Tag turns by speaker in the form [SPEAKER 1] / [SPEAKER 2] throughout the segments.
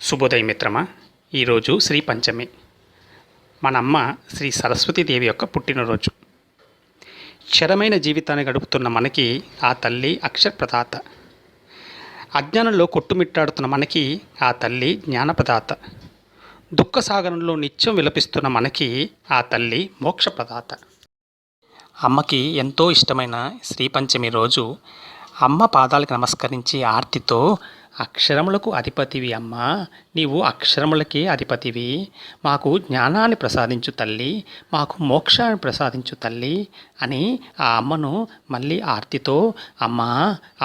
[SPEAKER 1] శుభోదయం మిత్రమా. ఈరోజు శ్రీ పంచమి. మన అమ్మ శ్రీ సరస్వతీదేవి యొక్క పుట్టినరోజు. క్షరమైన జీవితాన్ని గడుపుతున్న మనకి ఆ తల్లి అక్షరప్రదాత. అజ్ఞానంలో కొట్టుమిట్టాడుతున్న మనకి ఆ తల్లి జ్ఞానప్రదాత. దుఃఖసాగరంలో నిత్యం విలపిస్తున్న మనకి ఆ తల్లి మోక్షప్రదాత. అమ్మకి ఎంతో ఇష్టమైన శ్రీ పంచమి రోజు అమ్మ పాదాలకు నమస్కరించి ఆర్తితో, అక్షరములకు అధిపతివి అమ్మా, నీవు అక్షరములకే అధిపతివి, మాకు జ్ఞానాన్ని ప్రసాదించు తల్లి, మాకు మోక్షాన్ని ప్రసాదించు తల్లి అని ఆ అమ్మను మళ్ళీ ఆర్తితో అమ్మా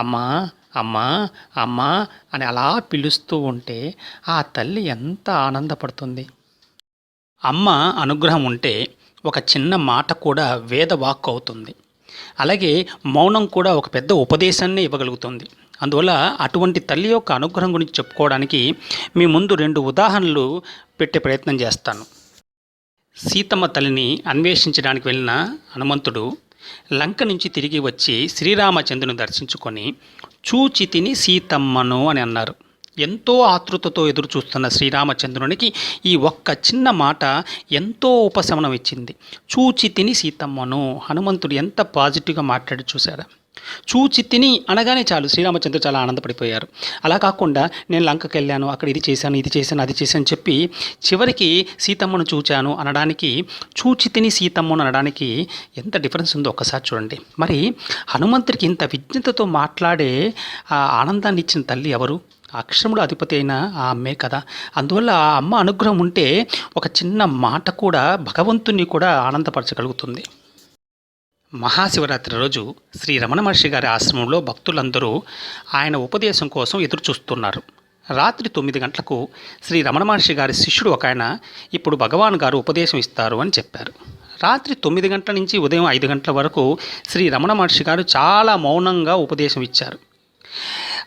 [SPEAKER 1] అమ్మా అమ్మా అమ్మా అని అలా పిలుస్తూ ఉంటే ఆ తల్లి ఎంత ఆనందపడుతుంది. అమ్మ అనుగ్రహం ఉంటే ఒక చిన్న మాట కూడా వేదవాక్కు అవుతుంది. అలాగే మౌనం కూడా ఒక పెద్ద ఉపదేశాన్ని ఇవ్వగలుగుతుంది. అందువల్ల అటువంటి తల్లి యొక్క అనుగ్రహం గురించి చెప్పుకోవడానికి మీ ముందు 2 ఉదాహరణలు పెట్టే ప్రయత్నం చేస్తాను. సీతమ్మ తల్లిని అన్వేషించడానికి వెళ్ళిన హనుమంతుడు లంక నుంచి తిరిగి వచ్చి శ్రీరామచంద్రుని దర్శించుకొని చూచి తిని సీతమ్మను అని అన్నారు. ఎంతో ఆతృతతో ఎదురు చూస్తున్న శ్రీరామచంద్రునికి ఈ ఒక్క చిన్న మాట ఎంతో ఉపశమనం ఇచ్చింది. చూచి తిని సీతమ్మను. హనుమంతుడు ఎంత పాజిటివ్గా మాట్లాడి చూశారా. చూచి తిని అనగానే చాలు శ్రీరామచంద్రుడు చాలా ఆనందపడిపోయారు. అలా కాకుండా నేను లంకకి వెళ్ళాను, అక్కడ ఇది చేశాను అది చేశాను చెప్పి చివరికి సీతమ్మను చూచాను అనడానికి, చూచి తిని సీతమ్మను అనడానికి ఎంత డిఫరెన్స్ ఉందో ఒక్కసారి చూడండి. మరి హనుమంతుడికి ఇంత విజ్ఞతతో మాట్లాడే ఆ ఆనందాన్ని ఇచ్చిన తల్లి ఎవరు? అక్షరముల అధిపతి అయిన ఆ అమ్మే కదా. అందువల్ల ఆ అమ్మ అనుగ్రహం ఉంటే ఒక చిన్న మాట కూడా భగవంతుని కూడా ఆనందపరచగలుగుతుంది. మహాశివరాత్రి రోజు శ్రీ రమణ మహర్షి గారి ఆశ్రమంలో భక్తులందరూ ఆయన ఉపదేశం కోసం ఎదురు చూస్తున్నారు. రాత్రి 9 గంటలకు శ్రీ రమణ మహర్షి గారి శిష్యుడు ఒక ఆయన ఇప్పుడు భగవాన్ గారు ఉపదేశం ఇస్తారు అని చెప్పారు. రాత్రి 9 గంటల నుంచి ఉదయం 5 గంటల వరకు శ్రీ రమణ మహర్షి గారు చాలా మౌనంగా ఉపదేశం ఇచ్చారు.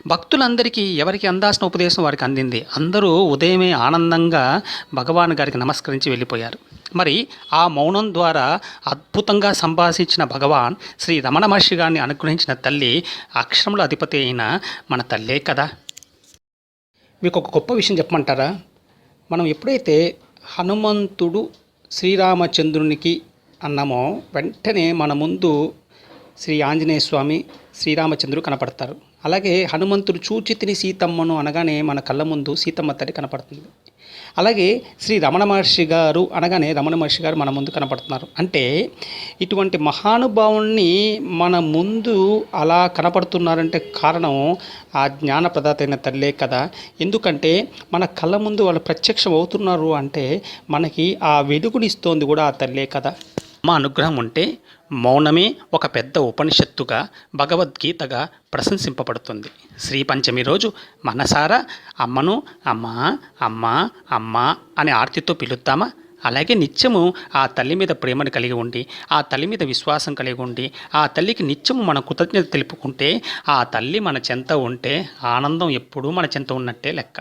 [SPEAKER 1] భక్తులందరికీ ఎవరికి అందాల్సిన ఉపదేశం వారికి అందింది. అందరూ ఉదయమే ఆనందంగా భగవాన్ గారికి నమస్కరించి వెళ్ళిపోయారు. మరి ఆ మౌనం ద్వారా అద్భుతంగా సంభాషించిన భగవాన్ శ్రీ రమణ మహర్షి గారిని అనుగ్రహించిన తల్లి అక్షరముల అధిపతి అయిన మన తల్లే కదా. మీకు ఒక గొప్ప విషయం చెప్పమంటారా? మనం ఎప్పుడైతే హనుమంతుడు శ్రీరామచంద్రునికి అన్నామో వెంటనే మన ముందు శ్రీ ఆంజనేయ స్వామి, శ్రీరామచంద్రుడు కనపడతారు. అలాగే హనుమంతుడు చూచి తిని సీతమ్మను అనగానే మన కళ్ళ ముందు సీతమ్మ తల్లి కనపడుతుంది. అలాగే శ్రీ రమణ మహర్షి గారు అనగానే రమణ మహర్షి గారు మన ముందు కనపడుతున్నారు. అంటే ఇటువంటి మహానుభావుల్ని మన ముందు అలా కనపడుతున్నారంటే కారణం ఆ జ్ఞానప్రదాత అయిన తల్లే కదా. ఎందుకంటే మన కళ్ళ ముందు వాళ్ళు ప్రత్యక్షం అవుతున్నారు అంటే మనకి ఆ వెలుగునిస్తోంది కూడా ఆ తల్లే కదా. అమ్మ అనుగ్రహం ఉంటే మౌనమే ఒక పెద్ద ఉపనిషత్తుగా, భగవద్గీతగా ప్రశంసింపబడుతుంది. శ్రీ పంచమి రోజు మనసారా అమ్మను అమ్మా అమ్మా అమ్మా అనే ఆర్తితో పిలుద్దామా? అలాగే నిత్యము ఆ తల్లి మీద ప్రేమను కలిగి ఉండి, ఆ తల్లి మీద విశ్వాసం కలిగి ఉండి, ఆ తల్లికి నిత్యము మన కృతజ్ఞత తెలుపుకుంటే ఆ తల్లి మన చెంత ఉంటే ఆనందం ఎప్పుడూ మన చెంత ఉన్నట్టే లెక్క.